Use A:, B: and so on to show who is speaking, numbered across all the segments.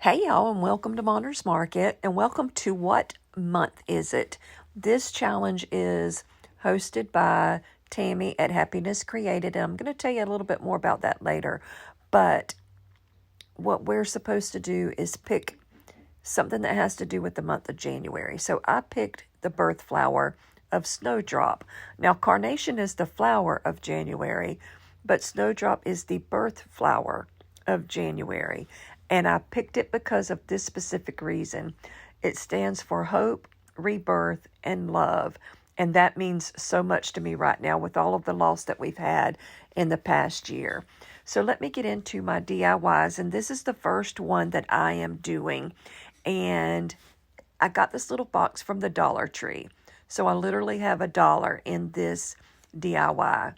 A: Hey y'all, and welcome to Monner's Market, and welcome to What Month Is It? This challenge is hosted by Tami at Happiness Created, and I'm going to tell you a little bit more about that later. But what we're supposed to do is pick something that has to do with the month of January. So I picked the birth flower of Snowdrop. Now, carnation is the flower of January, but Snowdrop is the birth flower of January. And I picked it because of this specific reason. It stands for hope, rebirth, and love. And that means so much to me right now with all of the loss that we've had in the past year. So let me get into my DIYs. And this is the first one that I am doing. And I got this little box from the Dollar Tree. So I literally have $1 in this DIY.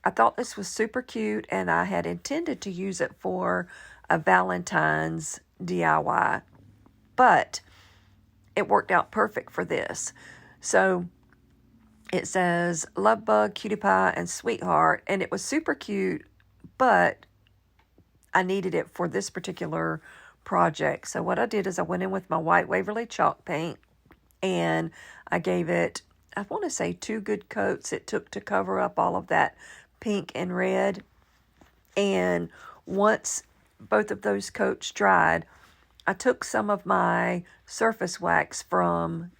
A: I thought this was super cute, and I had intended to use it for a Valentine's DIY, but it worked out perfect for this. So it says Love Bug, Cutie Pie, and Sweetheart, and it was super cute, but I needed it for this particular project. So what I did is I went in with my white Waverly chalk paint, and I gave it, I want to say 2 good coats it took to cover up all of that pink and red. And once both of those coats dried, I took some of my surface wax from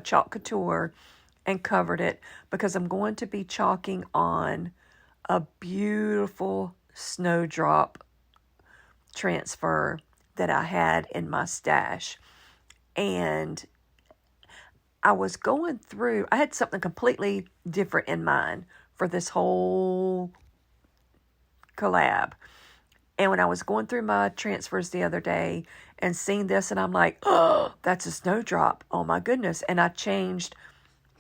A: Chalk Couture and covered it because I'm going to be chalking on a beautiful Snowdrop transfer that I had in my stash. And I was going through, I had something completely different in mind for this whole collab. And when I was going through my transfers the other day and seeing this, and I'm like, oh, that's a Snowdrop. Oh my goodness. And I changed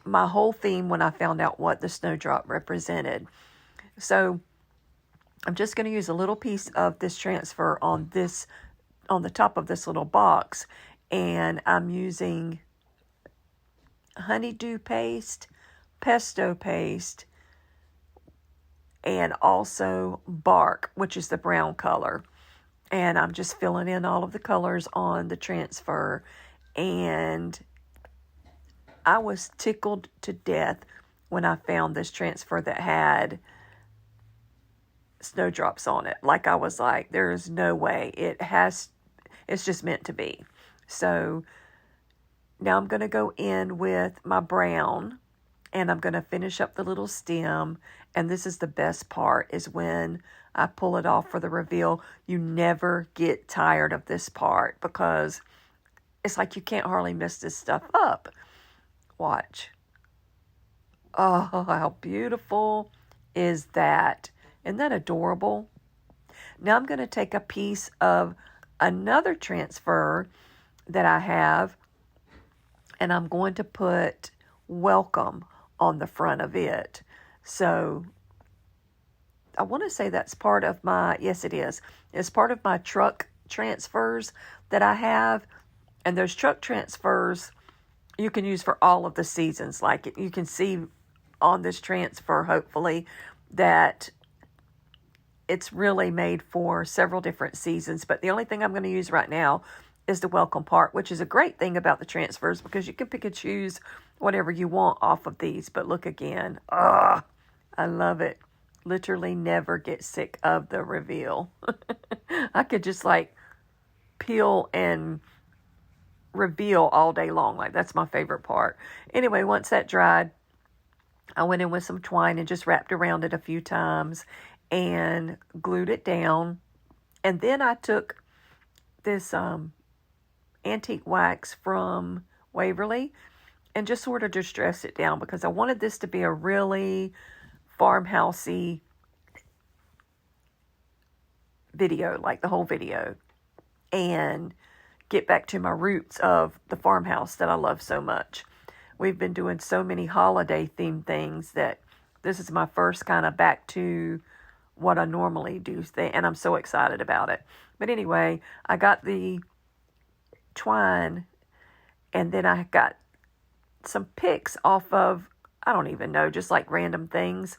A: my whole theme when I found out what the Snowdrop represented. So I'm just going to use a little piece of this transfer on the top of this little box. And I'm using honeydew paste, pesto paste, and also bark, which is the brown color. And I'm just filling in all of the colors on the transfer. And I was tickled to death when I found this transfer that had snowdrops on it. Like, I was like, there is no way. It's just meant to be. So now I'm going to go in with my brown, and I'm going to finish up the little stem. And this is the best part, is when I pull it off for the reveal. You never get tired of this part because it's like you can't hardly mess this stuff up. Watch. Oh, how beautiful is that? Isn't that adorable? Now I'm going to take a piece of another transfer that I have, and I'm going to put welcome on the front of it. So I want to say that's part of my, yes it is. It's part of my truck transfers that I have. And those truck transfers you can use for all of the seasons. Like, you can see on this transfer, hopefully, that it's really made for several different seasons. But the only thing I'm going to use right now is the welcome part, which is a great thing about the transfers because you can pick and choose whatever you want off of these. But look again. I love it. Literally never get sick of the reveal. I could just like peel and reveal all day long. Like, that's my favorite part. Anyway, once that dried, I went in with some twine and just wrapped around it a few times and glued it down. And then I took this antique wax from Waverly and just sort of distressed it down because I wanted this to be a really farmhousey video, like the whole video, and get back to my roots of the farmhouse that I love so much. We've been doing so many holiday themed things that this is my first kind of back to what I normally do thing, and I'm so excited about it. But anyway, I got the twine, and then I got some picks off of, I don't even know, just like random things.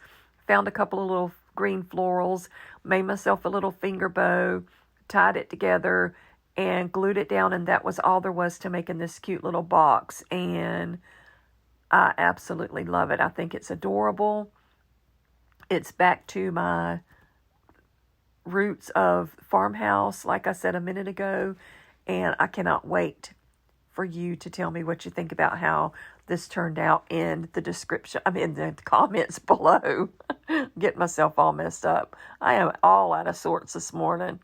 A: Found a couple of little green florals, made myself a little finger bow, tied it together, and glued it down, and that was all there was to making this cute little box. And I absolutely love it. I think it's adorable. It's back to my roots of farmhouse, like I said a minute ago, and I cannot wait for you to tell me what you think about how this turned out in the description. In the comments below. Get myself all messed up. I am all out of sorts this morning.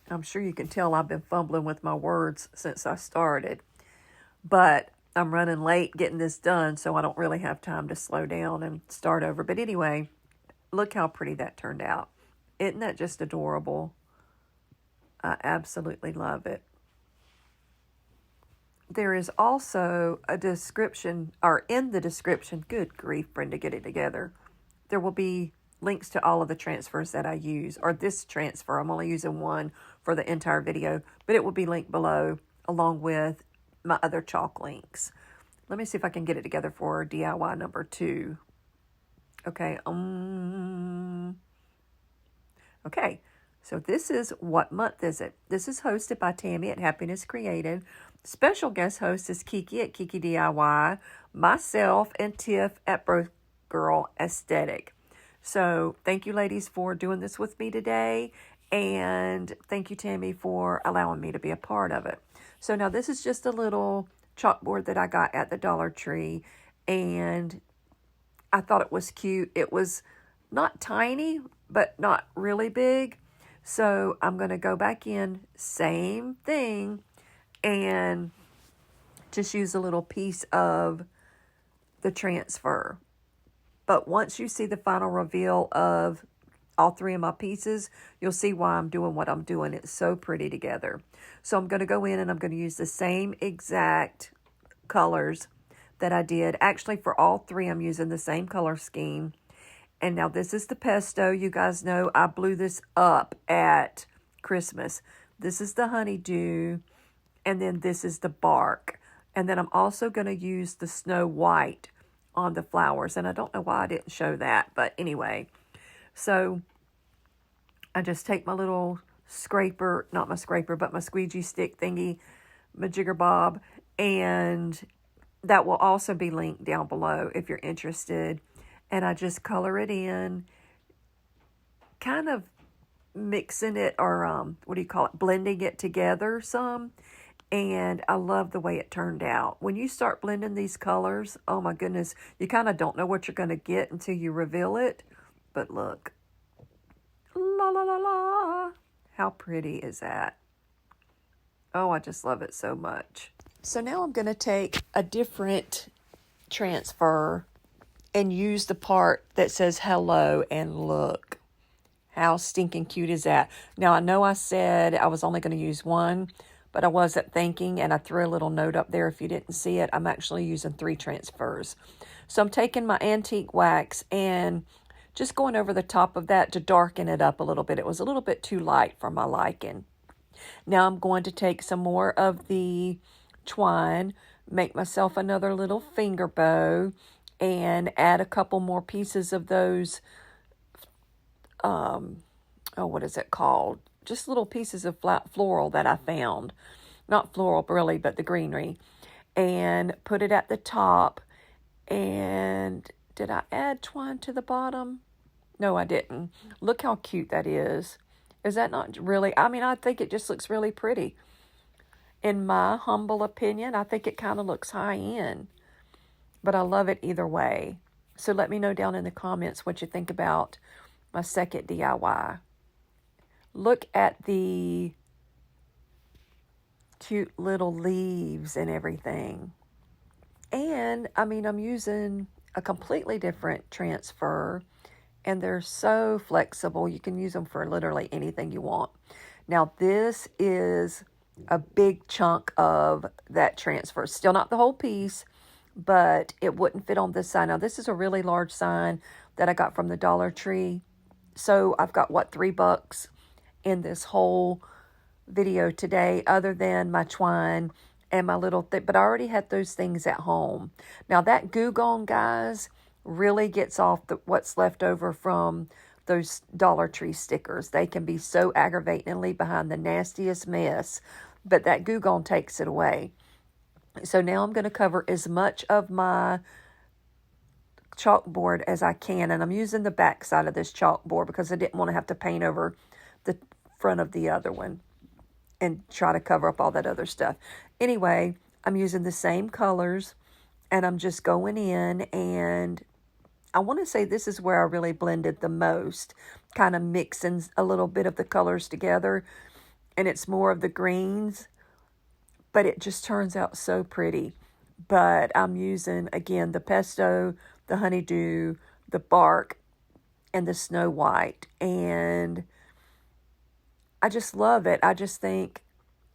A: I'm sure you can tell I've been fumbling with my words since I started, but I'm running late getting this done, so I don't really have time to slow down and start over. But anyway, look how pretty that turned out. Isn't that just adorable? I absolutely love it. There is also a description, or in the description, good grief, Brenda, get it together. There will be links to all of the transfers that I use, or this transfer. I'm only using one for the entire video, but it will be linked below along with my other chalk links. Let me see if I can get it together for DIY number 2. Okay. Okay. So this is What Month Is It? This is hosted by Tami at Happiness Created. Special guest host is Kiki at Kiki DIY, myself, and Tiff at Broke Girl Aesthetic. So thank you, ladies, for doing this with me today. And thank you, Tami, for allowing me to be a part of it. So now this is just a little chalkboard that I got at the Dollar Tree. And I thought it was cute. It was not tiny, but not really big. So I'm going to go back in, same thing, and just use a little piece of the transfer. But once you see the final reveal of all 3 of my pieces, you'll see why I'm doing what I'm doing. It's so pretty together. So I'm going to go in and I'm going to use the same exact colors that I did. Actually, for all 3, I'm using the same color scheme. And now this is the pesto. You guys know I blew this up at Christmas. This is the honeydew. And then this is the bark. And then I'm also going to use the snow white on the flowers. And I don't know why I didn't show that. But anyway, so I just take my little scraper, not my scraper, but my squeegee stick thingy, my jigger bob. And that will also be linked down below if you're interested. And I just color it in, kind of mixing it, or blending it together some. And I love the way it turned out. When you start blending these colors, oh my goodness, you kind of don't know what you're going to get until you reveal it. But look, la la la la, how pretty is that? Oh, I just love it so much. So now I'm going to take a different transfer and use the part that says hello, and look. How stinking cute is that? Now, I know I said I was only going to use one, but I wasn't thinking, and I threw a little note up there if you didn't see it. I'm actually using 3 transfers. So I'm taking my antique wax and just going over the top of that to darken it up a little bit. It was a little bit too light for my liking. Now I'm going to take some more of the twine, make myself another little finger bow, and add a couple more pieces of those, what is it called? Just little pieces of flat floral that I found. Not floral, really, but the greenery. And put it at the top. And did I add twine to the bottom? No, I didn't. Look how cute that is. Is that not really? I think it just looks really pretty. In my humble opinion, I think it kind of looks high-end. But I love it either way. So let me know down in the comments what you think about my second DIY. Look at the cute little leaves and everything. And, I'm using a completely different transfer. And they're so flexible. You can use them for literally anything you want. Now, this is a big chunk of that transfer. Still not the whole piece, but it wouldn't fit on this sign. Now, this is a really large sign that I got from the Dollar Tree. So I've got, $3 in this whole video today, other than my twine and my little thing. But I already had those things at home. Now, that Goo Gone, guys, really gets off what's left over from those Dollar Tree stickers. They can be so aggravating and leave behind the nastiest mess, but that Goo Gone takes it away. So now I'm going to cover as much of my chalkboard as I can, and I'm using the back side of this chalkboard because I didn't want to have to paint over the front of the other one and try to cover up all that other stuff. Anyway, I'm using the same colors, and I'm just going in, and I want to say this is where I really blended the most, kind of mixing a little bit of the colors together, and it's more of the greens, but it just turns out so pretty. But I'm using, again, the pesto, the honeydew, the bark, and the snow white, and I just love it. I just think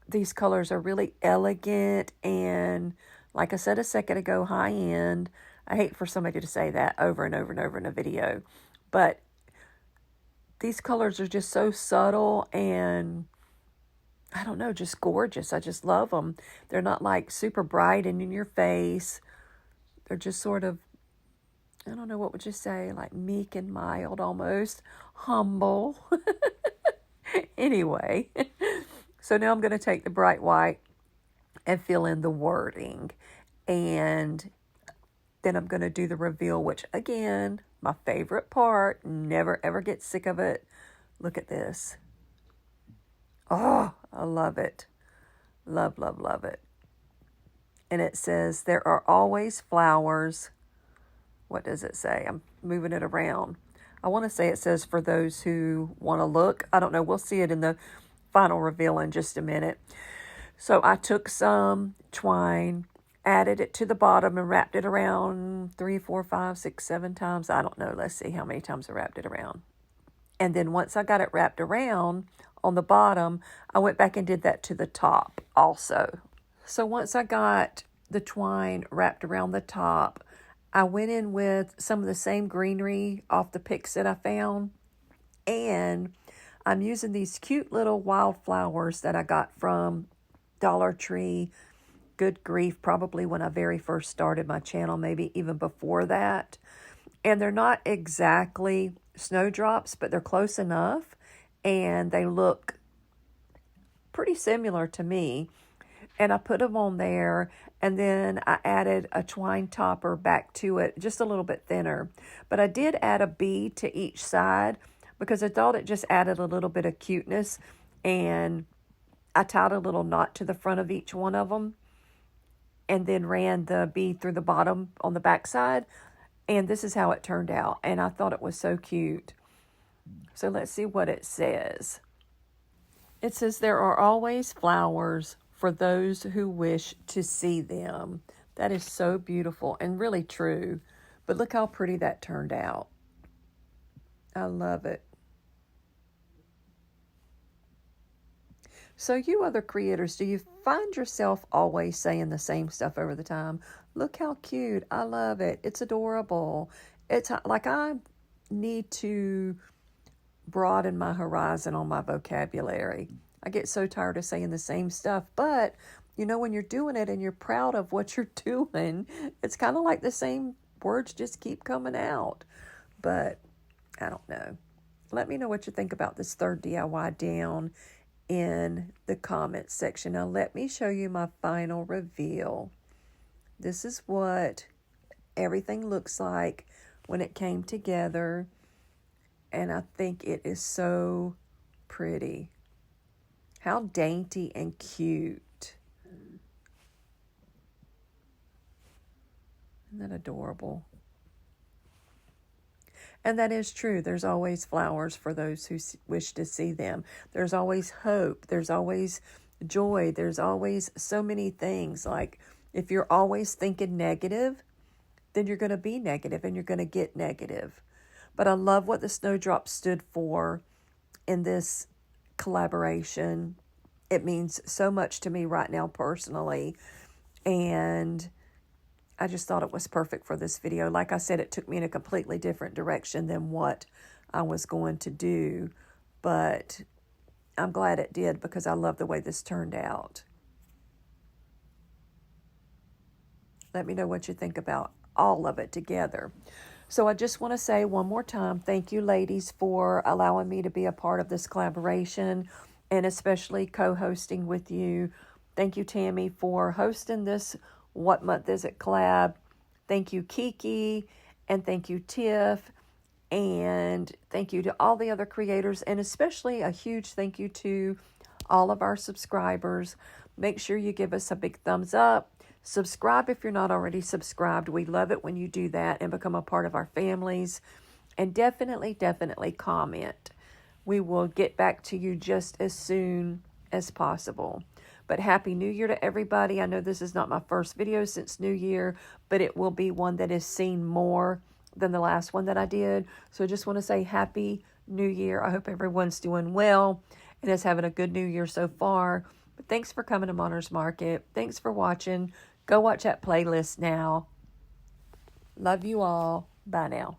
A: these colors are really elegant and, like I said a second ago, high end. I hate for somebody to say that over and over and over in a video, but these colors are just so subtle and, I don't know, just gorgeous. I just love them. They're not like super bright and in your face. They're just sort of, I don't know, what would you say, like meek and mild almost, humble. Anyway, so now I'm going to take the bright white and fill in the wording. And then I'm going to do the reveal, which, again, my favorite part. Never, ever get sick of it. Look at this. Oh, I love it. Love, love, love it. And it says, there are always flowers. What does it say? I'm moving it around. I want to say it says for those who want to look. I don't know. We'll see it in the final reveal in just a minute. So I took some twine, added it to the bottom, and wrapped it around 3, 4, 5, 6, 7 times. I don't know. Let's see how many times I wrapped it around. And then once I got it wrapped around on the bottom, I went back and did that to the top also. So once I got the twine wrapped around the top, I went in with some of the same greenery off the picks that I found, and I'm using these cute little wildflowers that I got from Dollar Tree. Good grief, probably when I very first started my channel, maybe even before that. And they're not exactly snowdrops, but they're close enough, and they look pretty similar to me. And I put them on there, and then I added a twine topper back to it, just a little bit thinner. But I did add a bead to each side because I thought it just added a little bit of cuteness. And I tied a little knot to the front of each one of them and then ran the bead through the bottom on the back side. And this is how it turned out. And I thought it was so cute. So let's see what it says. It says, there are always flowers for those who wish to see them. That is so beautiful and really true. But look how pretty that turned out. I love it. So you other creators, do you find yourself always saying the same stuff over the time? Look how cute. I love it. It's adorable. It's like I need to broaden my horizon on my vocabulary. I get so tired of saying the same stuff, but you know, when you're doing it and you're proud of what you're doing, it's kind of like the same words just keep coming out. But I don't know. Let me know what you think about this third DIY down in the comments section. Now let me show you my final reveal. This is what everything looks like when it came together, and I think it is so pretty. How dainty and cute. Isn't that adorable? And that is true. There's always flowers for those who wish to see them. There's always hope. There's always joy. There's always so many things. Like if you're always thinking negative, then you're going to be negative and you're going to get negative. But I love what the Snowdrop stood for in this collaboration. It means so much to me right now personally, and I just thought it was perfect for this video. Like I said, it took me in a completely different direction than what I was going to do, but I'm glad it did because I love the way this turned out. Let me know what you think about all of it together. So I just want to say one more time, thank you, ladies, for allowing me to be a part of this collaboration and especially co-hosting with you. Thank you, Tami, for hosting this What Month Is It collab. Thank you, Kiki, and thank you, Tiff, and thank you to all the other creators, and especially a huge thank you to all of our subscribers. Make sure you give us a big thumbs up. Subscribe if you're not already subscribed. We love it when you do that and become a part of our families. And definitely, definitely comment. We will get back to you just as soon as possible. But Happy New Year to everybody. I know this is not my first video since New Year, but it will be one that is seen more than the last one that I did. So I just want to say Happy New Year. I hope everyone's doing well and is having a good New Year so far. But thanks for coming to Monner's Market. Thanks for watching. Go watch that playlist now. Love you all. Bye now.